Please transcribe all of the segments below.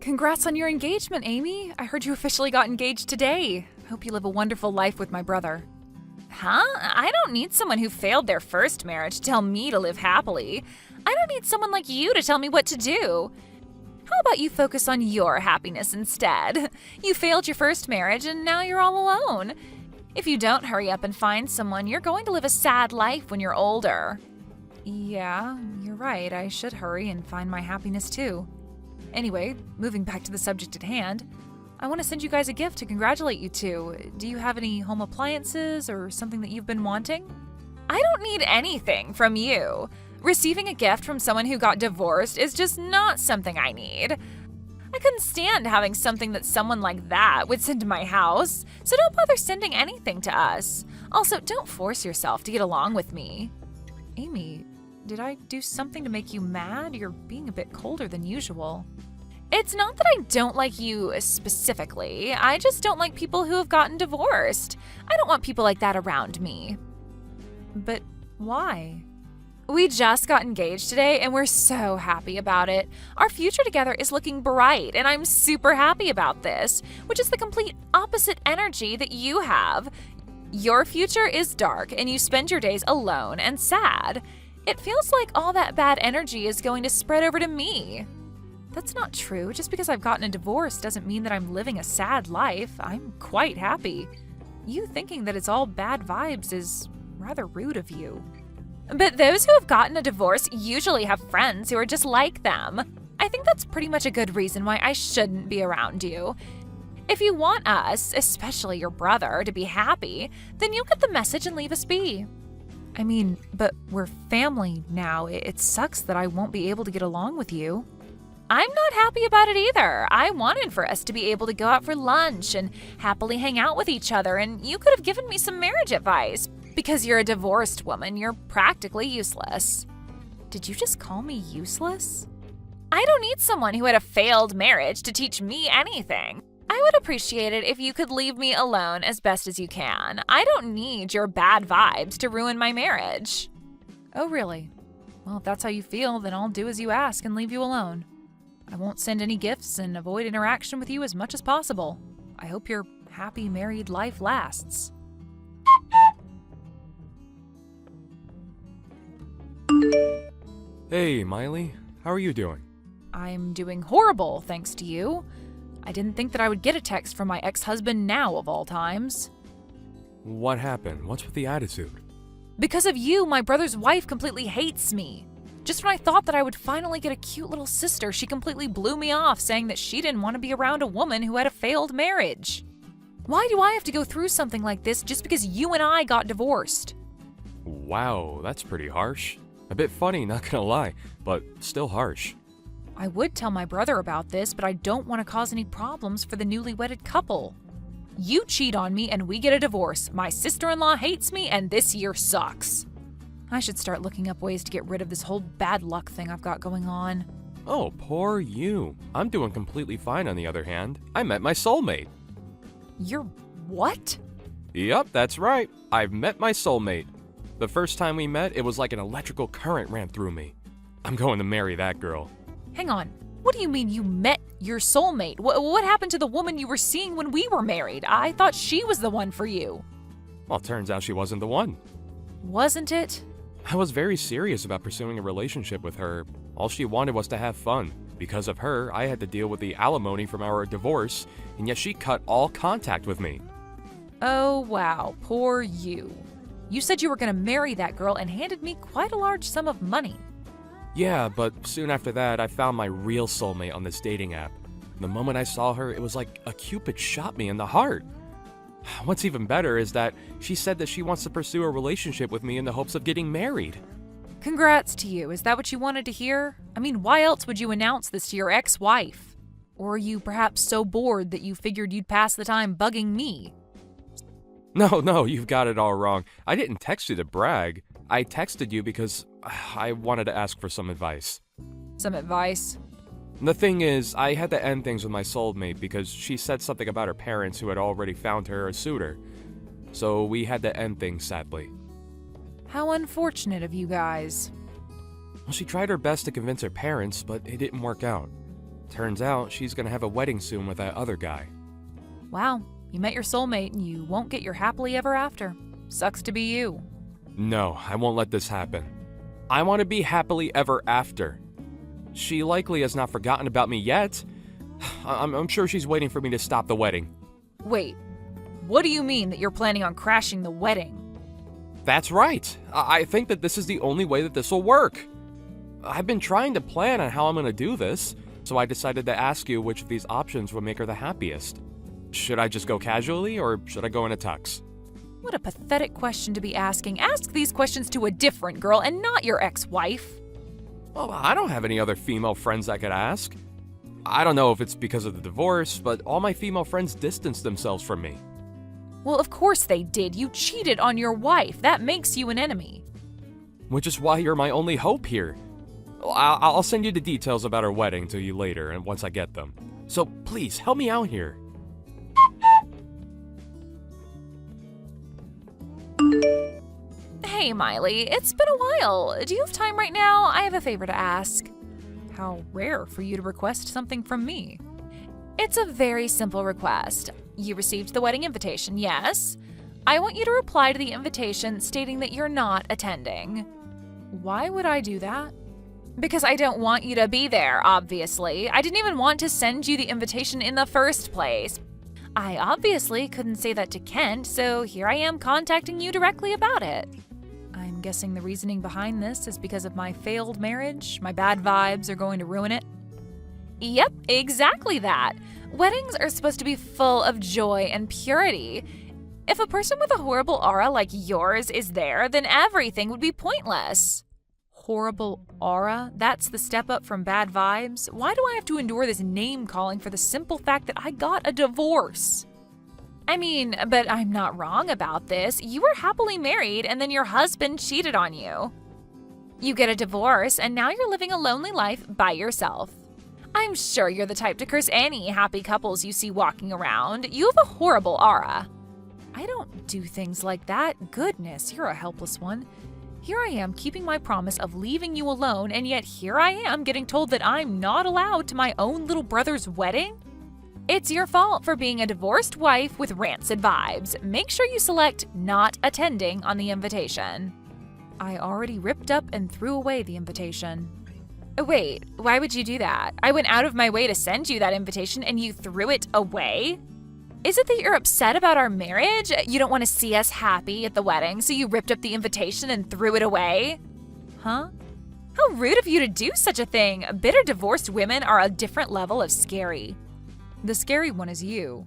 Congrats on your engagement, Amy. I heard you officially got engaged today. Hope you live a wonderful life with my brother. Huh? I don't need someone who failed their first marriage to tell me to live happily. I don't need someone like you to tell me what to do. How about you focus on your happiness instead? You failed your first marriage and now you're all alone. If you don't hurry up and find someone, you're going to live a sad life when you're older. Yeah, you're right. I should hurry and find my happiness too. Anyway, moving back to the subject at hand, I want to send you guys a gift to congratulate you two. Do you have any home appliances or something that you've been wanting? I don't need anything from you. Receiving a gift from someone who got divorced is just not something I need. I couldn't stand having something that someone like that would send to my house, so don't bother sending anything to us. Also, don't force yourself to get along with me. Amy, did I do something to make you mad? You're being a bit colder than usual. It's not that I don't like you specifically. I just don't like people who have gotten divorced. I don't want people like that around me. But why? We just got engaged today and we're so happy about it. Our future together is looking bright and I'm super happy about this, which is the complete opposite energy that you have. Your future is dark and you spend your days alone and sad. It feels like all that bad energy is going to spread over to me. That's not true. Just because I've gotten a divorce doesn't mean that I'm living a sad life. I'm quite happy. You thinking that it's all bad vibes is rather rude of you. But those who have gotten a divorce usually have friends who are just like them. I think that's pretty much a good reason why I shouldn't be around you. If you want us, especially your brother, to be happy, then you'll get the message and leave us be. I mean, but we're family now. It sucks that I won't be able to get along with you. I'm not happy about it either. I wanted for us to be able to go out for lunch and happily hang out with each other, and you could have given me some marriage advice. Because you're a divorced woman, you're practically useless. Did you just call me useless? I don't need someone who had a failed marriage to teach me anything. I would appreciate it if you could leave me alone as best as you can. I don't need your bad vibes to ruin my marriage. Oh, really? Well, if that's how you feel, then I'll do as you ask and leave you alone. I won't send any gifts and avoid interaction with you as much as possible. I hope your happy married life lasts. Hey, Miley. How are you doing? I'm doing horrible, thanks to you. I didn't think that I would get a text from my ex-husband now, of all times. What happened? What's with the attitude? Because of you, my brother's wife completely hates me. Just when I thought that I would finally get a cute little sister, she completely blew me off, saying that she didn't want to be around a woman who had a failed marriage. Why do I have to go through something like this just because you and I got divorced? Wow, that's pretty harsh. A bit funny, not gonna lie, but still harsh. I would tell my brother about this, but I don't want to cause any problems for the newly wedded couple. You cheat on me and we get a divorce. My sister-in-law hates me and this year sucks. I should start looking up ways to get rid of this whole bad luck thing I've got going on. Oh, poor you. I'm doing completely fine on the other hand. I met my soulmate. You're what? Yup, that's right. I've met my soulmate. The first time we met, it was like an electrical current ran through me. I'm going to marry that girl. Hang on. What do you mean you met your soulmate? What happened to the woman you were seeing when we were married? I thought she was the one for you. Well, turns out she wasn't the one. Wasn't it? I was very serious about pursuing a relationship with her. All she wanted was to have fun. Because of her, I had to deal with the alimony from our divorce, and yet she cut all contact with me. Oh, wow. Poor you. You said you were going to marry that girl and handed me quite a large sum of money. Yeah, but soon after that, I found my real soulmate on this dating app. The moment I saw her, it was like a Cupid shot me in the heart. What's even better is that she said that she wants to pursue a relationship with me in the hopes of getting married. Congrats to you. Is that what you wanted to hear? I mean, why else would you announce this to your ex-wife? Or are you perhaps so bored that you figured you'd pass the time bugging me? No, you've got it all wrong. I didn't text you to brag. I texted you because I wanted to ask for some advice. Some advice? The thing is, I had to end things with my soulmate because she said something about her parents who had already found her a suitor. So we had to end things, sadly. How unfortunate of you guys. Well, she tried her best to convince her parents, but it didn't work out. Turns out she's gonna have a wedding soon with that other guy. Wow, you met your soulmate and you won't get your happily ever after. Sucks to be you. No, I won't let this happen. I want to be happily ever after. She likely has not forgotten about me yet. I'm sure she's waiting for me to stop the wedding. Wait, what do you mean that you're planning on crashing the wedding? That's right. I think that this is the only way that this will work. I've been trying to plan on how I'm going to do this, so I decided to ask you which of these options would make her the happiest. Should I just go casually, or should I go in a tux? What a pathetic question to be asking. Ask these questions to a different girl and not your ex-wife. Well, I don't have any other female friends I could ask. I don't know if it's because of the divorce, but all my female friends distanced themselves from me. Well, of course they did. You cheated on your wife. That makes you an enemy. Which is why you're my only hope here. I'll send you the details about our wedding to you later, and once I get them. So please, help me out here. Hey, Miley, it's been a while. Do you have time right now? I have a favor to ask. How rare for you to request something from me. It's a very simple request. You received the wedding invitation, yes? I want you to reply to the invitation stating that you're not attending. Why would I do that? Because I don't want you to be there, obviously. I didn't even want to send you the invitation in the first place. I obviously couldn't say that to Kent, so here I am contacting you directly about it. I'm guessing the reasoning behind this is because of my failed marriage. My bad vibes are going to ruin it. Yep, exactly that. Weddings are supposed to be full of joy and purity. If a person with a horrible aura like yours is there, then everything would be pointless. Horrible aura? That's the step up from bad vibes? Why do I have to endure this name calling for the simple fact that I got a divorce? I mean, but I'm not wrong about this. You were happily married and then your husband cheated on you. You get a divorce and now you're living a lonely life by yourself. I'm sure you're the type to curse any happy couples you see walking around. You have a horrible aura. I don't do things like that. Goodness, you're a helpless one. Here I am keeping my promise of leaving you alone, and yet here I am getting told that I'm not allowed to my own little brother's wedding? It's your fault for being a divorced wife with rancid vibes. Make sure you select not attending on the invitation. I already ripped up and threw away the invitation. Wait, why would you do that? I went out of my way to send you that invitation and you threw it away? Is it that you're upset about our marriage? You don't want to see us happy at the wedding, so you ripped up the invitation and threw it away? Huh? How rude of you to do such a thing. Bitter divorced women are a different level of scary. The scary one is you.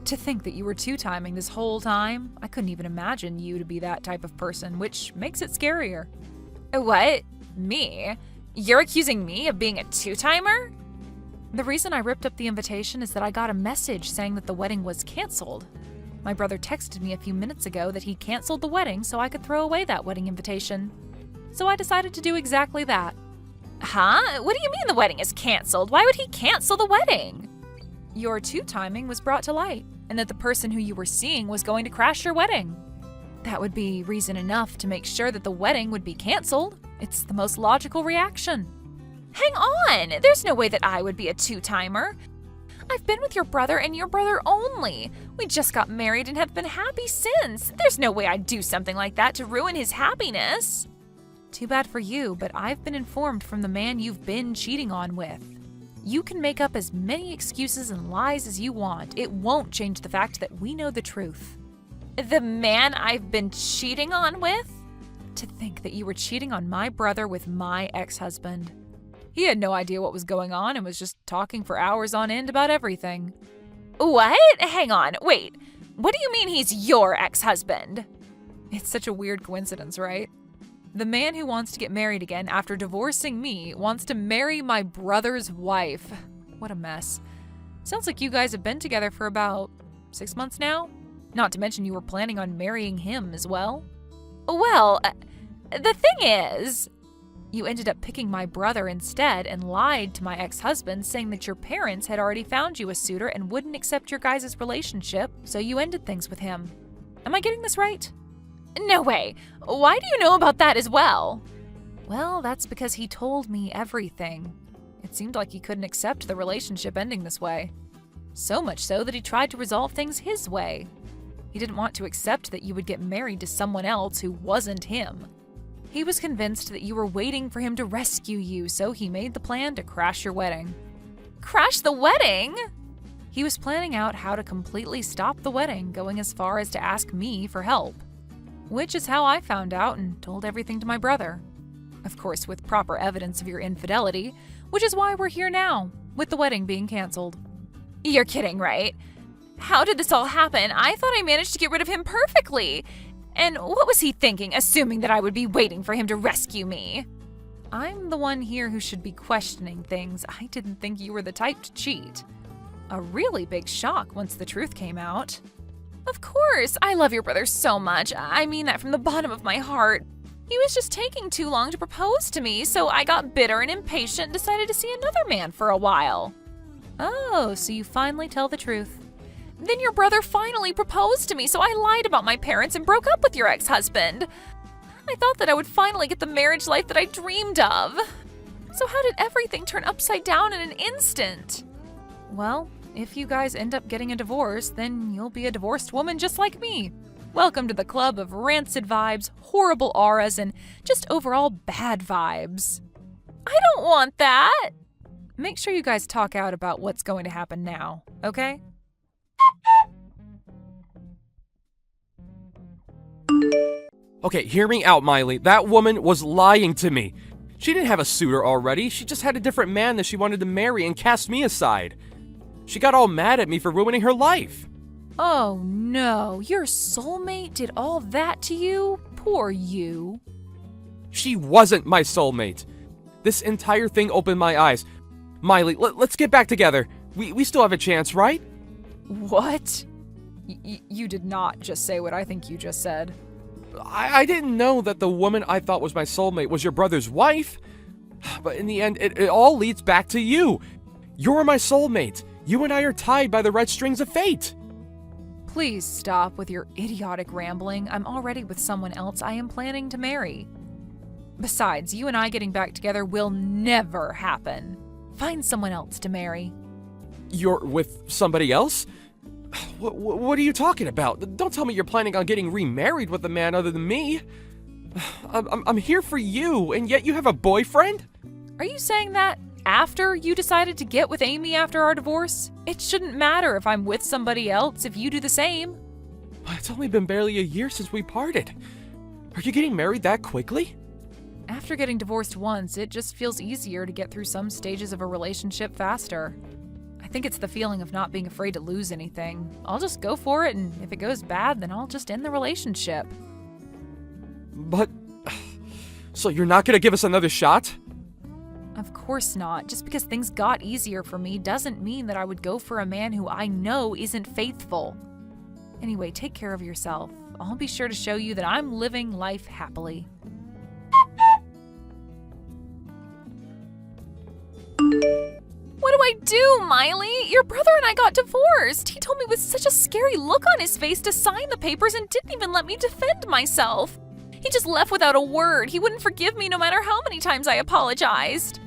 To think that you were two-timing this whole time, I couldn't even imagine you to be that type of person, which makes it scarier. What? Me? You're accusing me of being a two-timer? The reason I ripped up the invitation is that I got a message saying that the wedding was canceled. My brother texted me a few minutes ago that he canceled the wedding so I could throw away that wedding invitation. So I decided to do exactly that. Huh? What do you mean the wedding is canceled? Why would he cancel the wedding? Your two-timing was brought to light, and that the person who you were seeing was going to crash your wedding. That would be reason enough to make sure that the wedding would be canceled. It's the most logical reaction. Hang on! There's no way that I would be a two-timer. I've been with your brother and your brother only. We just got married and have been happy since. There's no way I'd do something like that to ruin his happiness. Too bad for you, but I've been informed from the man you've been cheating on with. You can make up as many excuses and lies as you want. It won't change the fact that we know the truth. The man I've been cheating on with? To think that you were cheating on my brother with my ex-husband. He had no idea what was going on and was just talking for hours on end about everything. What? Hang on, wait. What do you mean he's your ex-husband? It's such a weird coincidence, right? The man who wants to get married again after divorcing me wants to marry my brother's wife. What a mess. Sounds like you guys have been together for about 6 months now? Not to mention you were planning on marrying him as well. Well, the thing is, you ended up picking my brother instead and lied to my ex-husband, saying that your parents had already found you a suitor and wouldn't accept your guys' relationship, so you ended things with him. Am I getting this right? No way. Why do you know about that as well? Well, that's because he told me everything. It seemed like he couldn't accept the relationship ending this way. So much so that he tried to resolve things his way. He didn't want to accept that you would get married to someone else who wasn't him. He was convinced that you were waiting for him to rescue you, so he made the plan to crash your wedding. Crash the wedding? He was planning out how to completely stop the wedding, going as far as to ask me for help. Which is how I found out and told everything to my brother. Of course, with proper evidence of your infidelity, which is why we're here now, with the wedding being canceled. You're kidding, right? How did this all happen? I thought I managed to get rid of him perfectly. And what was he thinking, assuming that I would be waiting for him to rescue me? I'm the one here who should be questioning things. I didn't think you were the type to cheat. A really big shock once the truth came out. Of course, I love your brother so much. I mean that from the bottom of my heart. He was just taking too long to propose to me, so I got bitter and impatient and decided to see another man for a while. Oh, so you finally tell the truth. Then your brother finally proposed to me, so I lied about my parents and broke up with your ex-husband. I thought that I would finally get the marriage life that I dreamed of. So how did everything turn upside down in an instant? Well, if you guys end up getting a divorce, then you'll be a divorced woman just like me. Welcome to the club of rancid vibes, horrible auras, and just overall bad vibes. I don't want that. Make sure you guys talk out about what's going to happen now, okay? Okay, hear me out, Miley. That woman was lying to me. She didn't have a suitor already. She just had a different man that she wanted to marry and cast me aside. She got all mad at me for ruining her life. Oh no, your soulmate did all that to you? Poor you. She wasn't my soulmate. This entire thing opened my eyes. Miley, let's get back together. We still have a chance, right? What? You did not just say what I think you just said. I didn't know that the woman I thought was my soulmate was your brother's wife. But in the end, it all leads back to you. You're my soulmate. You and I are tied by the red strings of fate. Please stop with your idiotic rambling. I'm already with someone else I am planning to marry. Besides, you and I getting back together will never happen. Find someone else to marry. You're with somebody else? What are you talking about? Don't tell me you're planning on getting remarried with a man other than me. I'm here for you, and yet you have a boyfriend? Are you saying that after you decided to get with Amy after our divorce? It shouldn't matter if I'm with somebody else if you do the same. It's only been barely a year since we parted. Are you getting married that quickly? After getting divorced once, it just feels easier to get through some stages of a relationship faster. I think it's the feeling of not being afraid to lose anything. I'll just go for it, and if it goes bad, then I'll just end the relationship. But... So you're not gonna give us another shot? Of course not. Just because things got easier for me doesn't mean that I would go for a man who I know isn't faithful. Anyway, take care of yourself. I'll be sure to show you that I'm living life happily. What do I do, Miley? Your brother and I got divorced. He told me with such a scary look on his face to sign the papers and didn't even let me defend myself. He just left without a word. He wouldn't forgive me no matter how many times I apologized.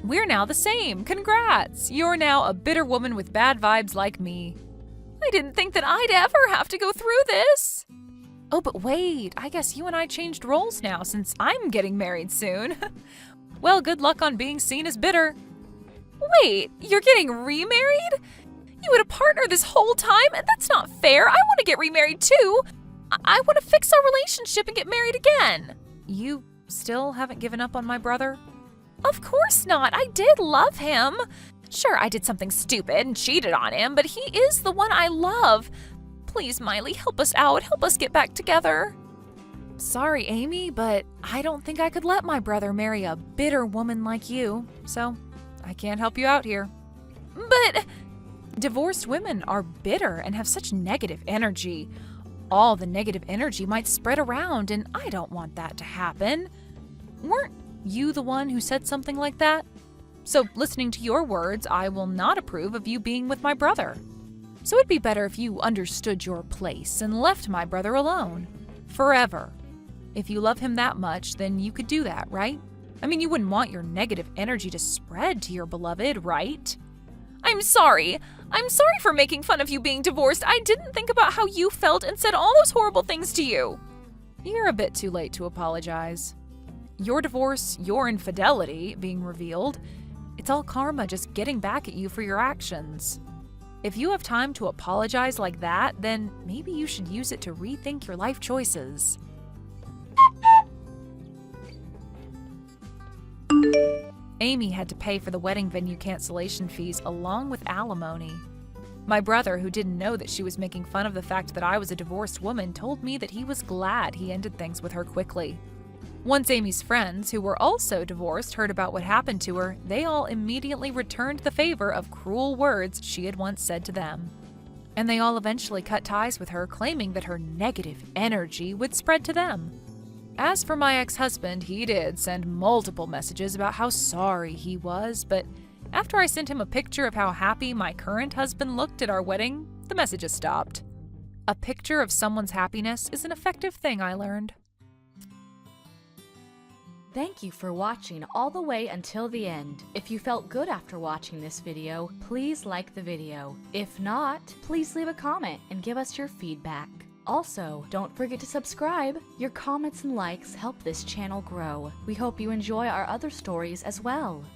We're now the same. Congrats. You're now a bitter woman with bad vibes like me. I didn't think that I'd ever have to go through this. Oh, but wait. I guess you and I changed roles now since I'm getting married soon. Well, good luck on being seen as bitter. Wait, you're getting remarried? You had a partner this whole time? That's not fair. I want to get remarried too. I want to fix our relationship and get married again. You still haven't given up on my brother? Of course not. I did love him. Sure, I did something stupid and cheated on him, but he is the one I love. Please, Miley, help us out. Help us get back together. Sorry, Amy, but I don't think I could let my brother marry a bitter woman like you, so I can't help you out here. But divorced women are bitter and have such negative energy. All the negative energy might spread around, and I don't want that to happen. Weren't you the one who said something like that? So, listening to your words, I will not approve of you being with my brother. So it'd be better if you understood your place and left my brother alone. Forever. If you love him that much, then you could do that, right? I mean, you wouldn't want your negative energy to spread to your beloved, right? I'm sorry. I'm sorry for making fun of you being divorced. I didn't think about how you felt and said all those horrible things to you. You're a bit too late to apologize. Your divorce, your infidelity being revealed, it's all karma just getting back at you for your actions. If you have time to apologize like that, then maybe you should use it to rethink your life choices. Amy had to pay for the wedding venue cancellation fees along with alimony. My brother, who didn't know that she was making fun of the fact that I was a divorced woman, told me that he was glad he ended things with her quickly. Once Amy's friends, who were also divorced, heard about what happened to her, they all immediately returned the favor of cruel words she had once said to them. And they all eventually cut ties with her, claiming that her negative energy would spread to them. As for my ex-husband, he did send multiple messages about how sorry he was, but after I sent him a picture of how happy my current husband looked at our wedding, the messages stopped. A picture of someone's happiness is an effective thing, I learned. Thank you for watching all the way until the end. If you felt good after watching this video, please like the video. If not, please leave a comment and give us your feedback. Also, don't forget to subscribe. Your comments and likes help this channel grow. We hope you enjoy our other stories as well.